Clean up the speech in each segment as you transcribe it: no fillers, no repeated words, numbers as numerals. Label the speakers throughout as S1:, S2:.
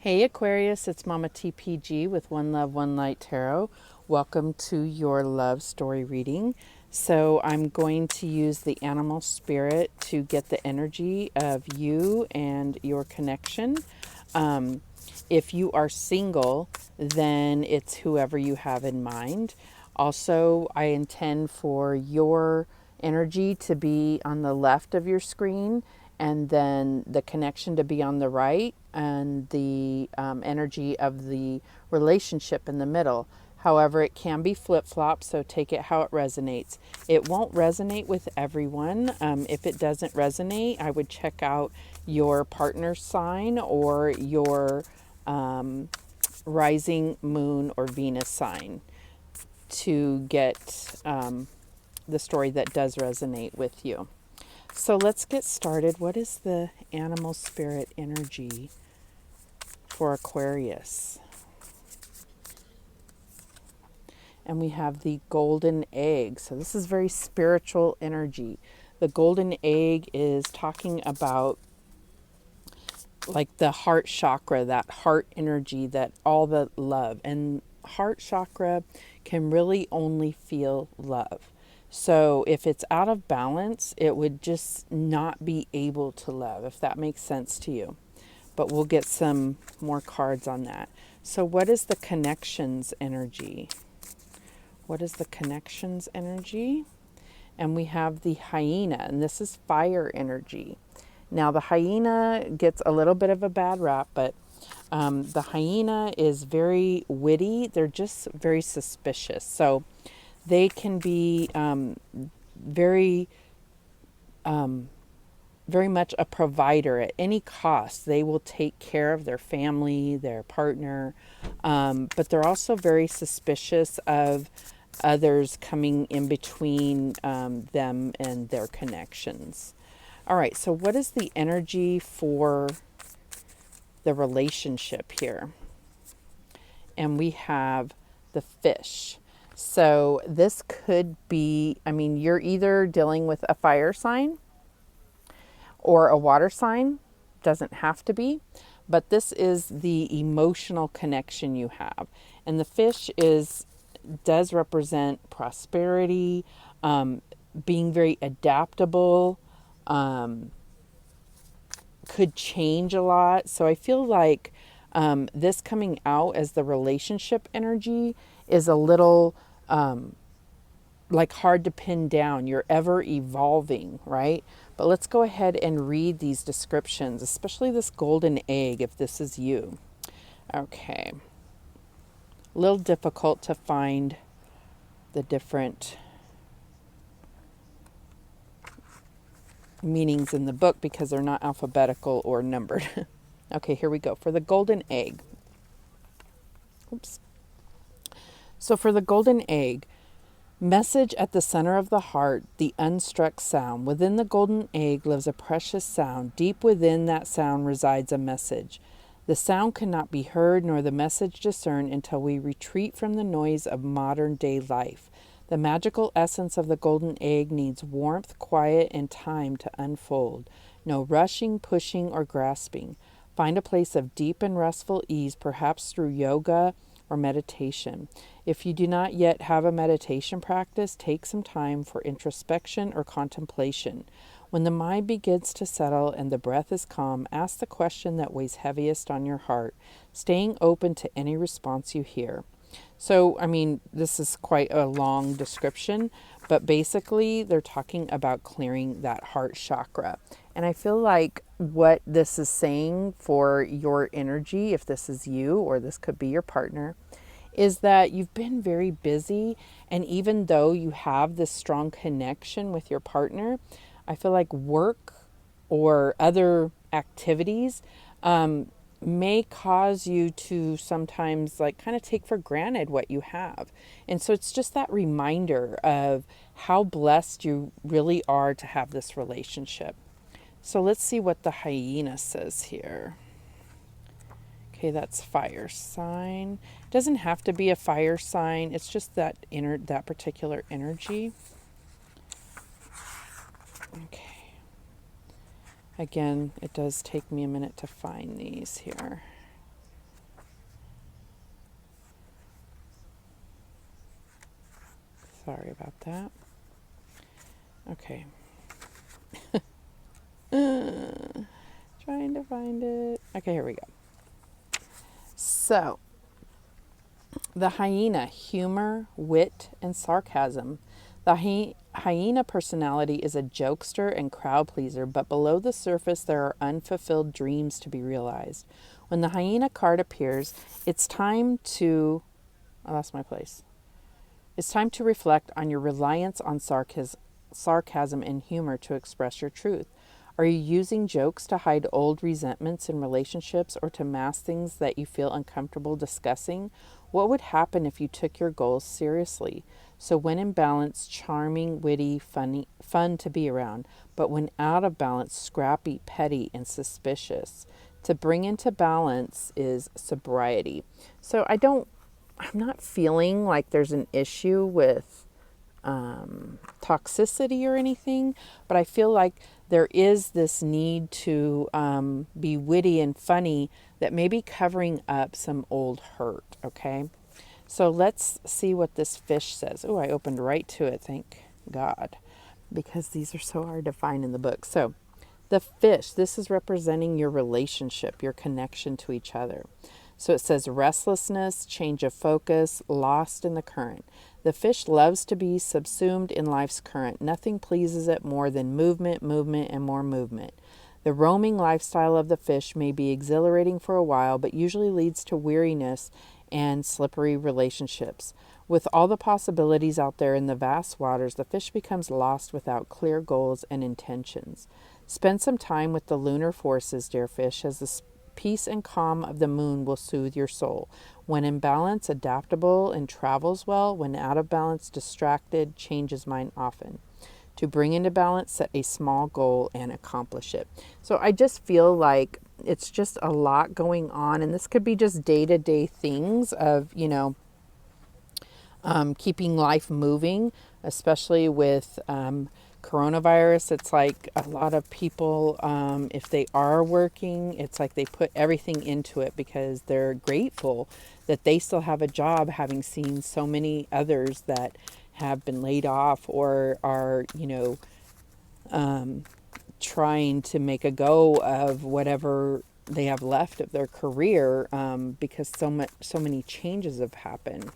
S1: Hey Aquarius, it's Mama TPG with One Love, One Light Tarot. Welcome to your love story reading. So I'm going to use the animal spirit to get the energy of you and your connection. Um, if you are single, then it's whoever you have in mind. Also, I intend for your energy to be on the left of your screen and then the connection to be on the right and the energy of the relationship in the middle. However, it can be flip-flop, so take it how it resonates. It won't resonate with everyone. If it doesn't resonate, I would check out your partner's sign or your rising moon or Venus sign to get the story that does resonate with you. So let's get started. What is the animal spirit energy for Aquarius? And we have the golden egg. So this is very spiritual energy. The golden egg is talking about like the heart chakra, that heart energy, that all the love. And heart chakra can really only feel love. So if it's out of balance, it would just not be able to love, if that makes sense to you. But we'll get some more cards on that. So what is the connections energy? What is the connections energy? And we have the hyena, and this is fire energy. Now the hyena gets a little bit of a bad rap, but the hyena is very witty. They're just very suspicious. So they can be very, very much a provider at any cost. They will take care of their family, their partner, but they're also very suspicious of others coming in between them and their connections. All right, so what is the energy for the relationship here? And we have the fish. So this could be, I mean, you're either dealing with a fire sign or a water sign. Doesn't have to be, but this is the emotional connection you have. And the fish does represent prosperity, being very adaptable, could change a lot. So I feel like this coming out as the relationship energy is a little like hard to pin down. You're ever evolving, right? But let's go ahead and read these descriptions, especially this golden egg, if this is you. Okay. A little difficult to find the different meanings in the book because they're not alphabetical or numbered. Okay, here we go. For the golden egg. Oops. So for the golden egg, message at the center of the heart, the unstruck sound. Within the golden egg lives a precious sound. Deep within that sound resides a message. The sound cannot be heard nor the message discerned until we retreat from the noise of modern day life. The magical essence of the golden egg needs warmth, quiet, and time to unfold. No rushing, pushing, or grasping. Find a place of deep and restful ease, perhaps through yoga or meditation. If you do not yet have a meditation practice, take some time for introspection or contemplation. When the mind begins to settle and the breath is calm, ask the question that weighs heaviest on your heart, staying open to any response you hear. So, I mean, this is quite a long description, but basically they're talking about clearing that heart chakra. And I feel like what this is saying for your energy, if this is you or this could be your partner, is that you've been very busy. And even though you have this strong connection with your partner, I feel like work or other activities may cause you to sometimes like kind of take for granted what you have. And so it's just that reminder of how blessed you really are to have this relationship. So let's see what the hyena says here. Okay, that's fire sign. It doesn't have to be a fire sign. It's just that that particular energy. Okay. Again, it does take me a minute to find these here. Sorry about that. Okay. Trying to find it. Okay, here we go. So, the hyena, humor, wit, and sarcasm. The hyena personality is a jokester and crowd pleaser, but below the surface there are unfulfilled dreams to be realized. When the hyena card appears, it's time to... I lost my place. It's time to reflect on your reliance on sarcasm and humor to express your truth. Are you using jokes to hide old resentments in relationships or to mask things that you feel uncomfortable discussing? What would happen if you took your goals seriously? So when in balance, charming, witty, fun to be around, but when out of balance, scrappy, petty, and suspicious. To bring into balance is sobriety. So I'm not feeling like there's an issue with toxicity or anything, but I feel like there is this need to be witty and funny that may be covering up some old hurt, okay? So let's see what this fish says. Oh, I opened right to it, thank God, because these are so hard to find in the book. So the fish, this is representing your relationship, your connection to each other. So it says restlessness, change of focus, lost in the current. The fish loves to be subsumed in life's current. Nothing pleases it more than movement, movement, and more movement. The roaming lifestyle of the fish may be exhilarating for a while, but usually leads to weariness and slippery relationships. With all the possibilities out there in the vast waters, the fish becomes lost without clear goals and intentions. Spend some time with the lunar forces, dear fish, as the peace and calm of the moon will soothe your soul. When in balance, adaptable and travels well. When out of balance, distracted, changes mind often. To bring into balance, set a small goal and accomplish it. So I just feel like it's just a lot going on, and this could be just day-to-day things of, keeping life moving, especially with coronavirus. It's like a lot of people, if they are working, it's like they put everything into it because they're grateful that they still have a job, having seen so many others that have been laid off or are, trying to make a go of whatever they have left of their career, because so many changes have happened.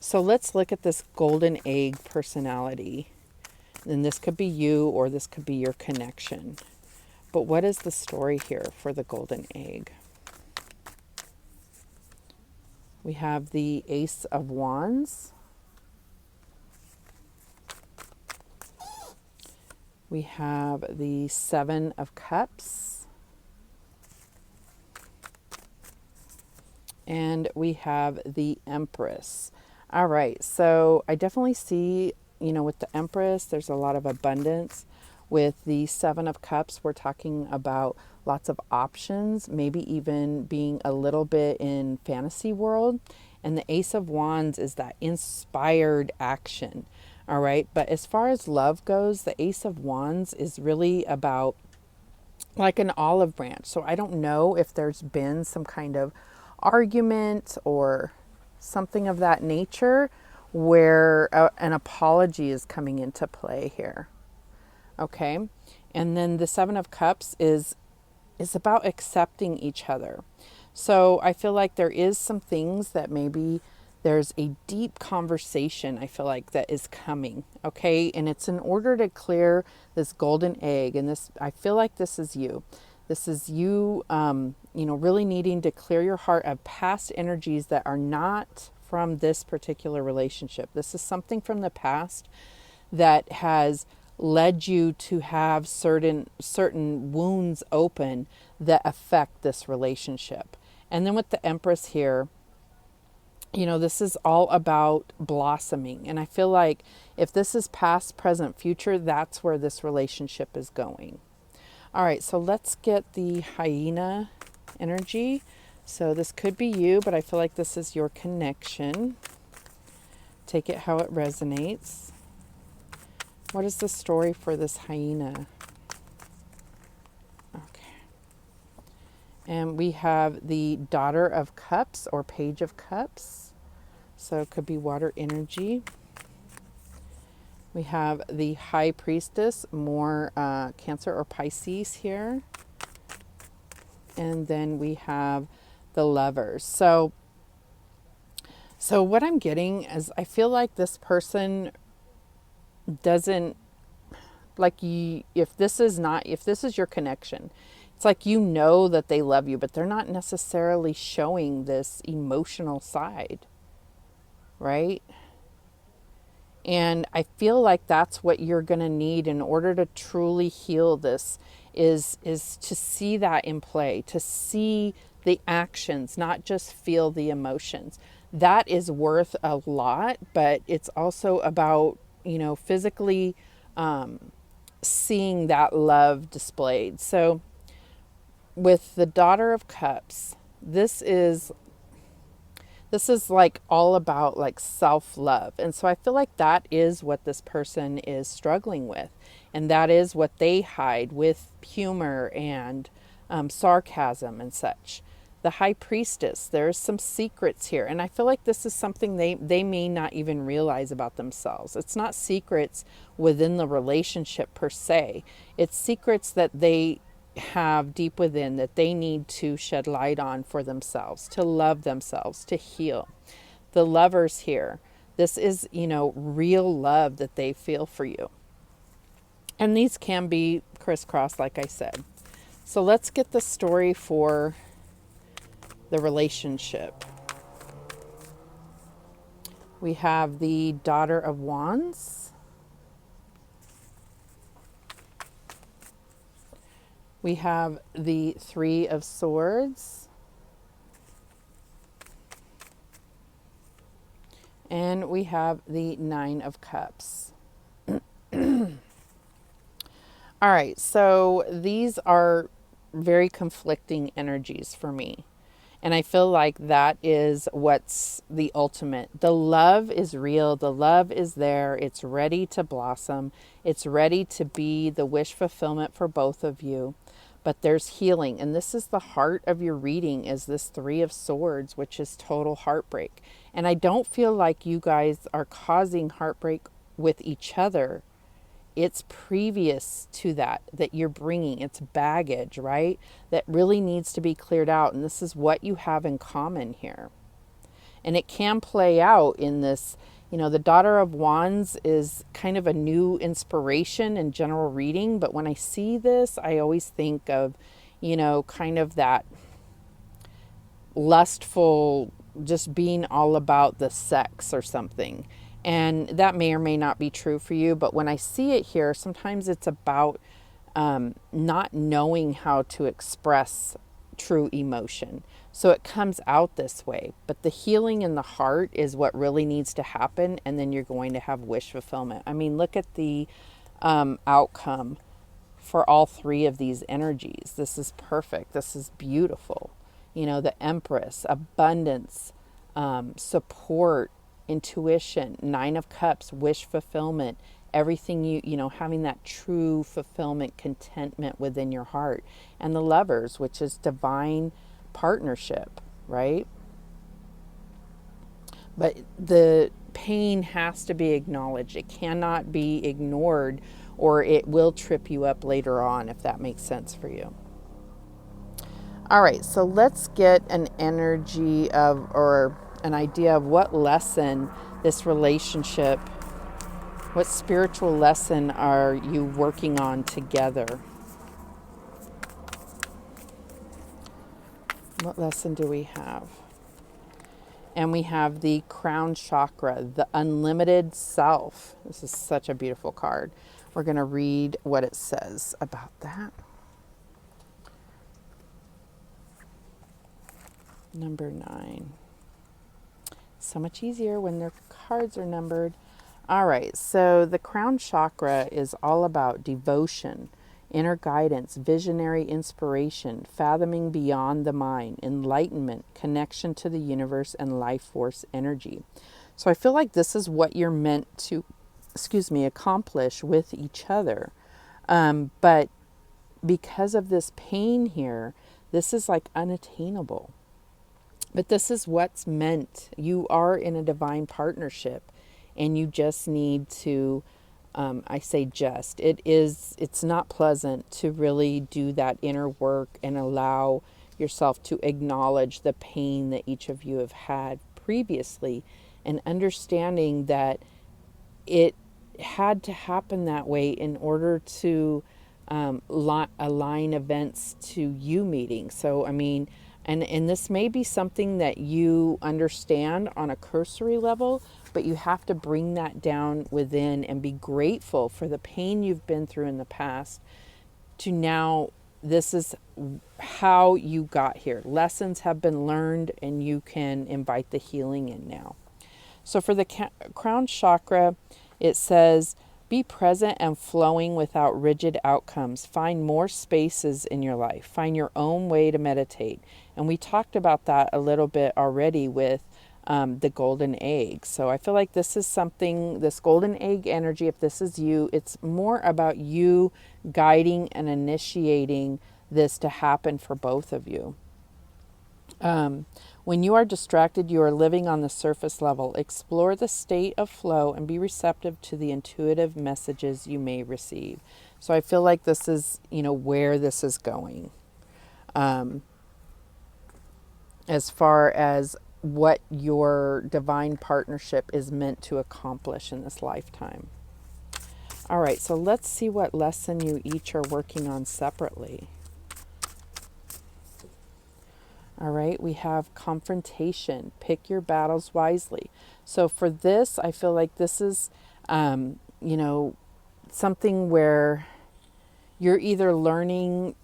S1: So let's look at this golden egg personality. And this could be you or this could be your connection. But what is the story here for the golden egg? We have the Ace of Wands. We have the Seven of Cups. And we have the Empress. All right, so I definitely see, with the Empress, there's a lot of abundance. With the Seven of Cups, we're talking about lots of options, maybe even being a little bit in fantasy world. And the Ace of Wands is that inspired action. All right, but as far as love goes, the Ace of Wands is really about like an olive branch. So I don't know if there's been some kind of argument or something of that nature where an apology is coming into play here. Okay. And then the Seven of Cups is about accepting each other. So I feel like there is some things that maybe there's a deep conversation, I feel like, that is coming. Okay. And it's in order to clear this golden egg. And this, I feel like this is you. This is you, really needing to clear your heart of past energies that are not from this particular relationship. This is something from the past that has led you to have certain wounds open that affect this relationship. And then with the Empress here, this is all about blossoming. And I feel like if this is past, present, future, that's where this relationship is going. All right, so let's get the hyena energy. So this could be you, but I feel like this is your connection. Take it how it resonates. What is the story for this hyena? Okay. And we have the Daughter of Cups or Page of Cups. So it could be water energy. We have the High Priestess, more Cancer or Pisces here. And then we have the Lovers. So what I'm getting is I feel like this person doesn't, like, you, if this is your connection, it's like, you know that they love you, but they're not necessarily showing this emotional side, right? And I feel like that's what you're going to need in order to truly heal this, is to see that in play, to see the actions, not just feel the emotions. That is worth a lot, but it's also about, physically seeing that love displayed. So with the Daughter of Cups, this is like all about like self-love. And so I feel like that is what this person is struggling with. And that is what they hide with humor and sarcasm and such. The High Priestess, there's some secrets here. And I feel like this is something they may not even realize about themselves. It's not secrets within the relationship per se. It's secrets that they have deep within that they need to shed light on for themselves, to love themselves, to heal. The Lovers here, this is, real love that they feel for you. And these can be crisscrossed, like I said. So let's get the story for the relationship. We have the Daughter of Wands. We have the Three of Swords. And we have the Nine of Cups. All right, so these are very conflicting energies for me. And I feel like that is what's the ultimate. The love is real. The love is there. It's ready to blossom. It's ready to be the wish fulfillment for both of you. But there's healing. And this is the heart of your reading, is this Three of Swords, which is total heartbreak. And I don't feel like you guys are causing heartbreak with each other. It's previous to that you're bringing. It's baggage, right? That really needs to be cleared out. And this is what you have in common here. And it can play out in this, the Daughter of Wands is kind of a new inspiration in general reading. But when I see this, I always think of, kind of that lustful, just being all about the sex or something. And that may or may not be true for you. But when I see it here, sometimes it's about not knowing how to express true emotion. So it comes out this way. But the healing in the heart is what really needs to happen. And then you're going to have wish fulfillment. I mean, look at the outcome for all three of these energies. This is perfect. This is beautiful. The Empress, abundance, support, intuition, Nine of Cups, wish fulfillment, everything having that true fulfillment, contentment within your heart. And the Lovers, which is divine partnership, right? But the pain has to be acknowledged. It cannot be ignored, or it will trip you up later on, if that makes sense for you. All right, so let's get an energy of, or an idea of what lesson this relationship, what spiritual lesson are you working on together? What lesson do we have? And we have the crown chakra, the unlimited self. This is such a beautiful card. We're going to read what it says about that. Number 9. So much easier when their cards are numbered. All right, so the crown chakra is all about devotion, inner guidance, visionary inspiration, fathoming beyond the mind, enlightenment, connection to the universe, and life force energy. So I feel like this is what you're meant to, accomplish with each other. But because of this pain here, this is like unattainable. But this is what's meant. You are in a divine partnership, and you just need to I say just. It's not pleasant to really do that inner work and allow yourself to acknowledge the pain that each of you have had previously, and understanding that it had to happen that way in order to align events to you meeting. So, I mean, and this may be something that you understand on a cursory level, but you have to bring that down within and be grateful for the pain you've been through in the past to now. This is how you got here. Lessons have been learned, and you can invite the healing in now. So for the crown chakra, it says, be present and flowing without rigid outcomes. Find more spaces in your life. Find your own way to meditate. And we talked about that a little bit already with the golden egg. So I feel like this is something, this golden egg energy, if this is you, it's more about you guiding and initiating this to happen for both of you. When you are distracted, you are living on the surface level. Explore the state of flow and be receptive to the intuitive messages you may receive. So I feel like this is, where this is going. As far as what your divine partnership is meant to accomplish in this lifetime. All right, so let's see what lesson you each are working on separately. All right, we have confrontation. Pick your battles wisely. So for this, I feel like this is, something where you're either learning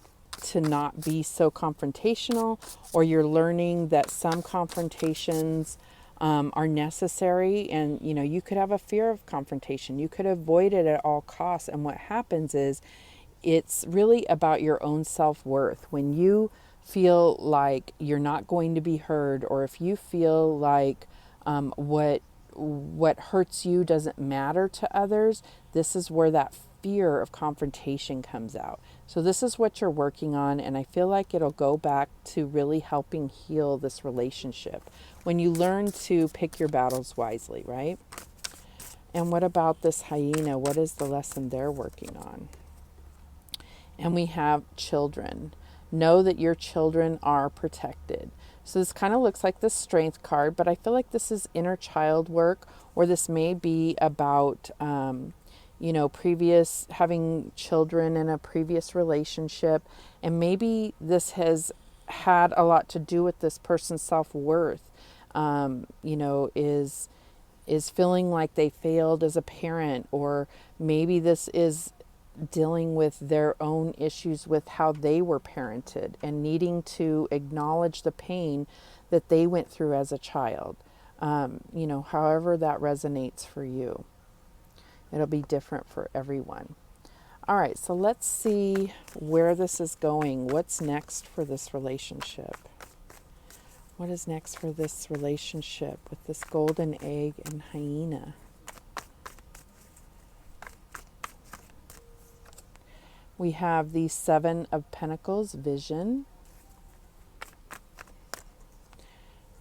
S1: to not be so confrontational, or you're learning that some confrontations are necessary. And, you could have a fear of confrontation. You could avoid it at all costs. And what happens is it's really about your own self-worth. When you feel like you're not going to be heard, or if you feel like what hurts you doesn't matter to others, this is where that fear of confrontation comes out. So this is what you're working on, and I feel like it'll go back to really helping heal this relationship when you learn to pick your battles wisely, right? And what about this hyena? What is the lesson they're working on? And we have children. Know that your children are protected. So this kind of looks like the strength card, but I feel like this is inner child work, or this may be about, previous having children in a previous relationship. And maybe this has had a lot to do with this person's self-worth, is feeling like they failed as a parent, or maybe this is dealing with their own issues with how they were parented and needing to acknowledge the pain that they went through as a child. However that resonates for you. It'll be different for everyone. All right, so let's see where this is going. What's next for this relationship? What is next for this relationship with this golden egg and hyena? We have the Seven of Pentacles, vision.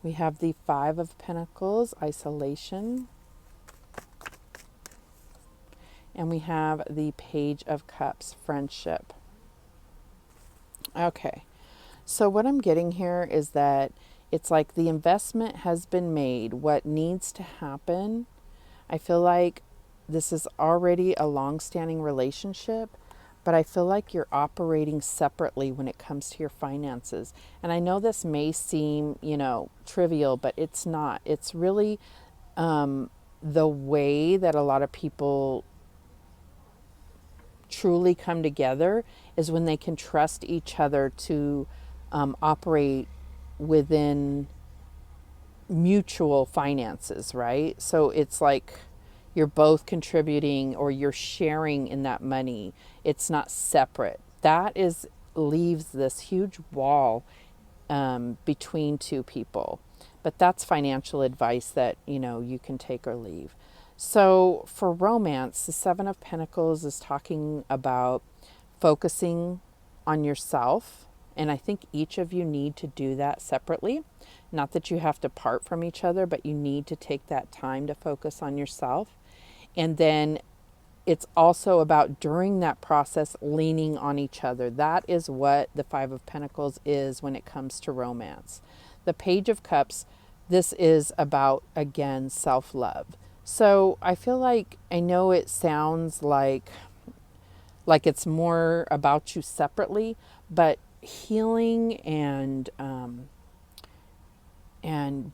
S1: We have the Five of Pentacles, isolation. And we have the Page of Cups, friendship. Okay, so what I'm getting here is that it's like the investment has been made. What needs to happen, I feel like this is already a long-standing relationship, but I feel like you're operating separately when it comes to your finances. And I know this may seem, trivial, but it's not. It's really the way that a lot of people truly come together is when they can trust each other to operate within mutual finances, right? So it's like you're both contributing, or you're sharing in that money. It's not separate. That leaves this huge wall between two people. But that's financial advice that, you can take or leave. So for romance, the Seven of Pentacles is talking about focusing on yourself. And I think each of you need to do that separately. Not that you have to part from each other, but you need to take that time to focus on yourself. And then it's also about during that process leaning on each other. That is what the Five of Pentacles is when it comes to romance. The Page of Cups, this is about, again, self-love. So I feel like, I know it sounds like it's more about you separately, but healing and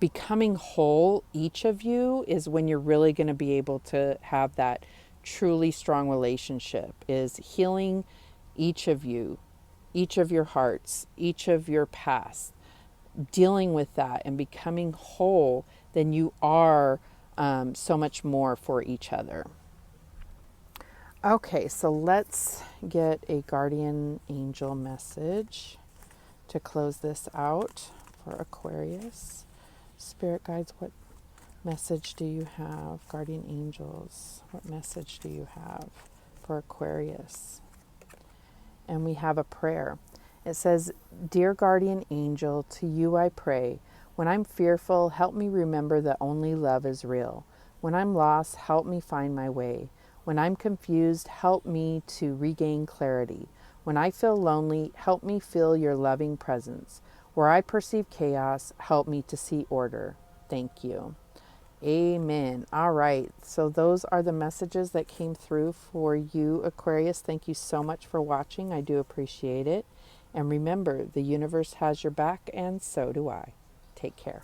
S1: becoming whole, each of you, is when you're really going to be able to have that truly strong relationship, is healing each of you, each of your hearts, each of your past, dealing with that and becoming whole. Then you are so much more for each other. Okay, so let's get a guardian angel message to close this out for Aquarius. Spirit guides, what message do you have? Guardian angels, what message do you have for Aquarius? And we have a prayer. It says, Dear guardian angel, to you I pray. When I'm fearful, help me remember that only love is real. When I'm lost, help me find my way. When I'm confused, help me to regain clarity. When I feel lonely, help me feel your loving presence. Where I perceive chaos, help me to see order. Thank you. Amen. All right. So those are the messages that came through for you, Aquarius. Thank you so much for watching. I do appreciate it. And remember, the universe has your back, and so do I. Take care.